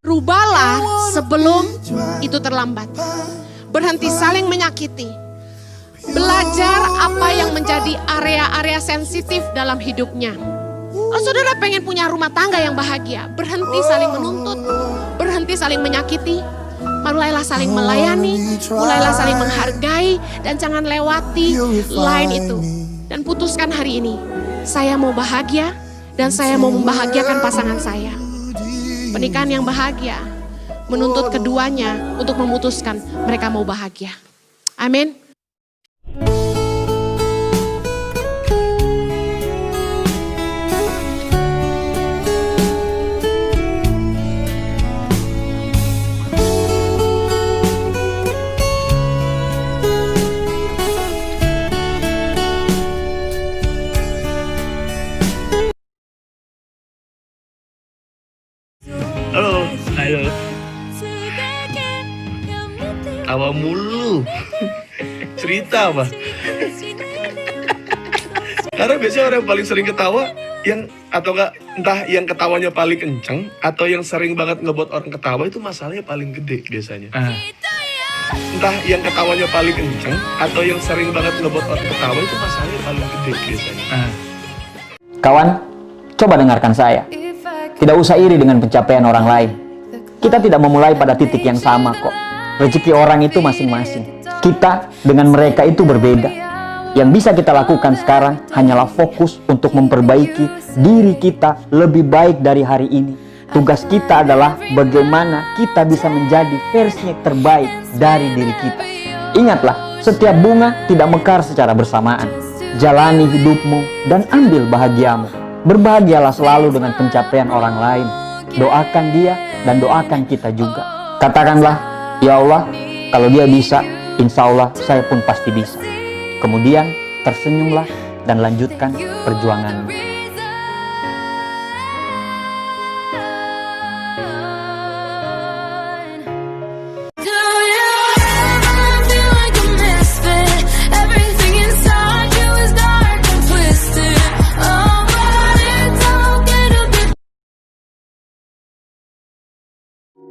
Rubahlah sebelum itu terlambat. Berhenti saling menyakiti. Belajar apa yang menjadi area-area sensitif dalam hidupnya. Kalau saudara pengen punya rumah tangga yang bahagia, berhenti saling menuntut, berhenti saling menyakiti, mulailah saling melayani, mulailah saling menghargai, dan jangan lewati line itu. Dan putuskan hari ini, saya mau bahagia dan saya mau membahagiakan pasangan saya. Pernikahan yang bahagia menuntut keduanya untuk memutuskan mereka mau bahagia. Amin. Halo, halo. Tawa mulu. Cerita apa? Karena biasanya orang yang paling sering ketawa yang atau enggak entah yang ketawanya paling kenceng atau yang sering banget ngebuat orang ketawa itu masalahnya paling gede biasanya. Entah yang ketawanya paling kenceng atau yang sering banget ngebuat orang ketawa itu masalahnya paling gede biasanya. Kawan, coba dengarkan saya. Tidak usah iri dengan pencapaian orang lain. Kita tidak memulai pada titik yang sama kok. Rezeki orang itu masing-masing. Kita dengan mereka itu berbeda. Yang bisa kita lakukan sekarang hanyalah fokus untuk memperbaiki diri kita lebih baik dari hari ini. Tugas kita adalah bagaimana kita bisa menjadi versi terbaik dari diri kita. Ingatlah, setiap bunga tidak mekar secara bersamaan. Jalani hidupmu dan ambil bahagiamu. Berbahagialah selalu dengan pencapaian orang lain. Doakan dia dan doakan kita juga. Katakanlah, ya Allah, kalau dia bisa, insya Allah saya pun pasti bisa. Kemudian tersenyumlah dan lanjutkan perjuanganmu.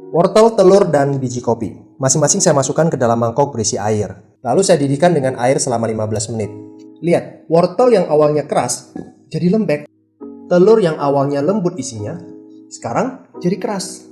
Wortel, telur, dan biji kopi. Masing-masing saya masukkan ke dalam mangkok berisi air. Lalu saya didihkan dengan air selama 15 menit. Lihat, wortel yang awalnya keras jadi lembek. Telur yang awalnya lembut isinya, sekarang jadi keras.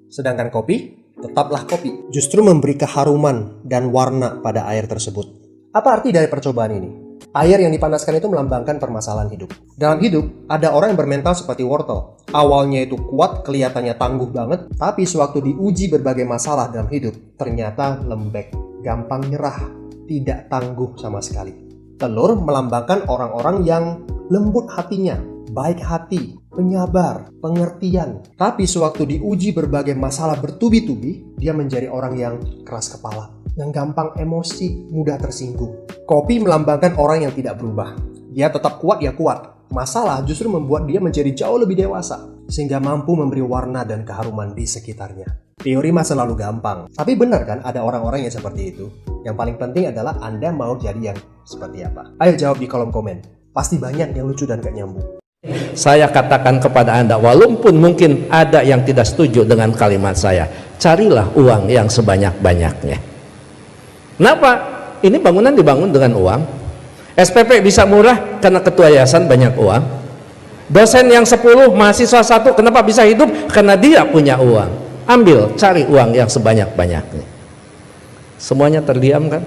Sedangkan kopi, tetaplah kopi. Justru memberi keharuman dan warna pada air tersebut. Apa arti dari percobaan ini? Air yang dipanaskan itu melambangkan permasalahan hidup. Dalam hidup, ada orang yang bermental seperti wortel. Awalnya itu kuat, kelihatannya tangguh banget, tapi sewaktu diuji berbagai masalah dalam hidup, ternyata lembek, gampang nyerah, tidak tangguh sama sekali. Telur melambangkan orang-orang yang lembut hatinya, baik hati, penyabar, pengertian. Tapi sewaktu diuji berbagai masalah bertubi-tubi, dia menjadi orang yang keras kepala, yang gampang emosi, mudah tersinggung. Kopi melambangkan orang yang tidak berubah. Dia tetap kuat ya kuat. Masalah justru membuat dia menjadi jauh lebih dewasa, sehingga mampu memberi warna dan keharuman di sekitarnya. Teori mah selalu gampang, tapi benar kan ada orang-orang yang seperti itu? Yang paling penting adalah Anda mau jadi yang seperti apa. Ayo jawab di kolom komen. Pasti banyak yang lucu dan gak nyambung. Saya katakan kepada Anda, walaupun mungkin ada yang tidak setuju dengan kalimat saya, carilah uang yang sebanyak-banyaknya. Kenapa? Ini bangunan dibangun dengan uang. SPP bisa murah karena ketua yayasan banyak uang. Dosen yang 10, mahasiswa 1, kenapa bisa hidup? Karena dia punya uang. Ambil, cari uang yang sebanyak-banyaknya. Semuanya terdiam kan?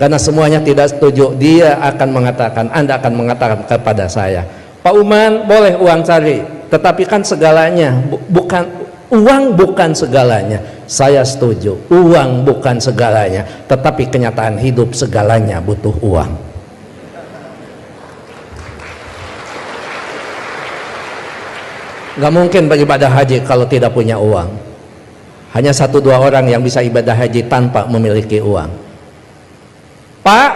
Karena semuanya tidak setuju. Dia akan mengatakan, Anda akan mengatakan kepada saya, Pak Uman boleh uang cari, tetapi kan segalanya bukan uang, bukan segalanya. Saya setuju, uang bukan segalanya, tetapi kenyataan hidup segalanya butuh uang. Gak mungkin beribadah haji kalau tidak punya uang. Hanya 1-2 orang yang bisa ibadah haji tanpa memiliki uang. Pak,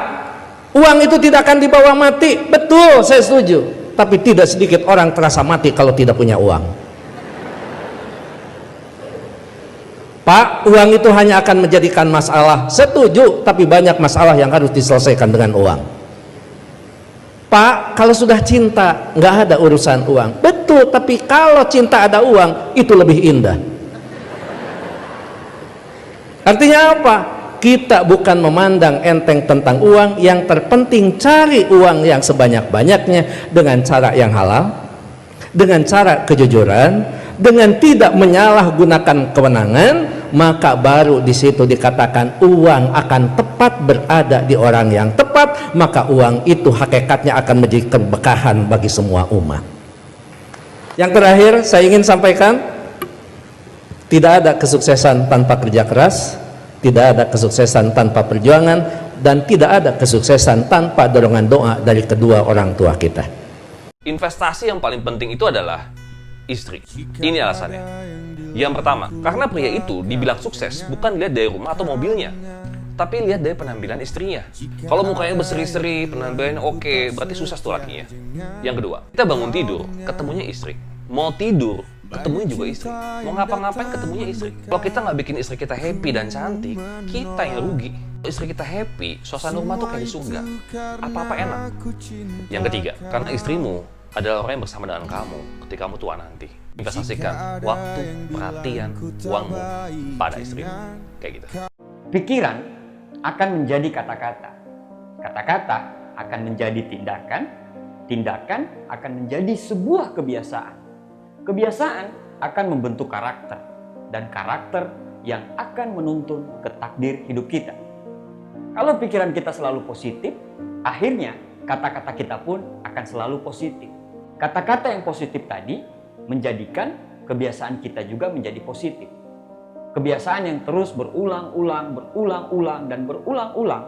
uang itu tidak akan dibawa mati. Betul, saya setuju. Tapi tidak sedikit orang terasa mati kalau tidak punya uang. Pak, uang itu hanya akan menjadikan masalah. Setuju, tapi banyak masalah yang harus diselesaikan dengan uang. Pak, kalau sudah cinta nggak ada urusan uang. Betul, tapi kalau cinta ada uang, itu lebih indah. Artinya apa? Kita bukan memandang enteng tentang uang, yang terpenting cari uang yang sebanyak-banyaknya dengan cara yang halal, dengan cara kejujuran, dengan tidak menyalahgunakan kewenangan, maka baru di situ dikatakan uang akan tepat berada di orang yang tepat, maka uang itu hakikatnya akan menjadi keberkahan bagi semua umat. Yang terakhir saya ingin sampaikan, tidak ada kesuksesan tanpa kerja keras, tidak ada kesuksesan tanpa perjuangan, dan tidak ada kesuksesan tanpa dorongan doa dari kedua orang tua kita. Investasi yang paling penting itu adalah istri. Ini alasannya. Yang pertama, karena pria itu dibilang sukses bukan dilihat dari rumah atau mobilnya, tapi lihat dari penampilan istrinya. Kalau mukanya berseri-seri, penampilannya oke, berarti sukses tuh lakinya. Yang kedua, kita bangun tidur, ketemunya istri. Mau tidur, ketemunya juga istri. Mau ngapa-ngapain, ketemunya istri. Kalau kita nggak bikin istri kita happy dan cantik, kita yang rugi. Kalau istri kita happy, suasana rumah tuh kayak di surga. Apa-apa enak. Yang ketiga, karena istrimu adalah orang yang bersama dengan kamu ketika kamu tua nanti. Investasikan waktu, perhatian, uangmu pada istrimu. Kayak gitu. Pikiran akan menjadi kata-kata. Kata-kata akan menjadi tindakan. Tindakan akan menjadi sebuah kebiasaan. Kebiasaan akan membentuk karakter. Dan karakter yang akan menuntun ke takdir hidup kita. Kalau pikiran kita selalu positif, akhirnya kata-kata kita pun akan selalu positif. Kata-kata yang positif tadi menjadikan kebiasaan kita juga menjadi positif. Kebiasaan yang terus berulang-ulang, berulang-ulang, dan berulang-ulang,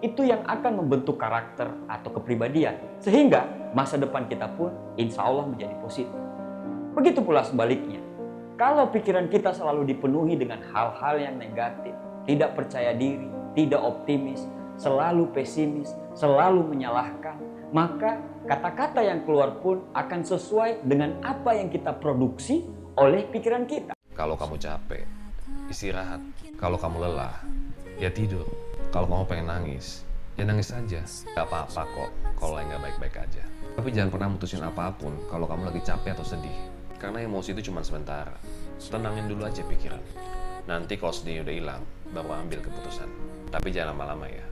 itu yang akan membentuk karakter atau kepribadian. Sehingga masa depan kita pun insya Allah menjadi positif. Begitu pula sebaliknya. Kalau pikiran kita selalu dipenuhi dengan hal-hal yang negatif, tidak percaya diri, tidak optimis, selalu pesimis, selalu menyalahkan, maka kata-kata yang keluar pun akan sesuai dengan apa yang kita produksi oleh pikiran kita. Kalau kamu capek, istirahat. Kalau kamu lelah, ya tidur. Kalau kamu pengen nangis, ya nangis aja. Gak apa-apa kok kalau nggak baik-baik aja. Tapi jangan pernah mutusin apapun kalau kamu lagi capek atau sedih. Karena emosi itu cuma sementara. Tenangin dulu aja pikiran. Nanti kalau sedihnya udah hilang, baru ambil keputusan. Tapi jangan lama-lama ya.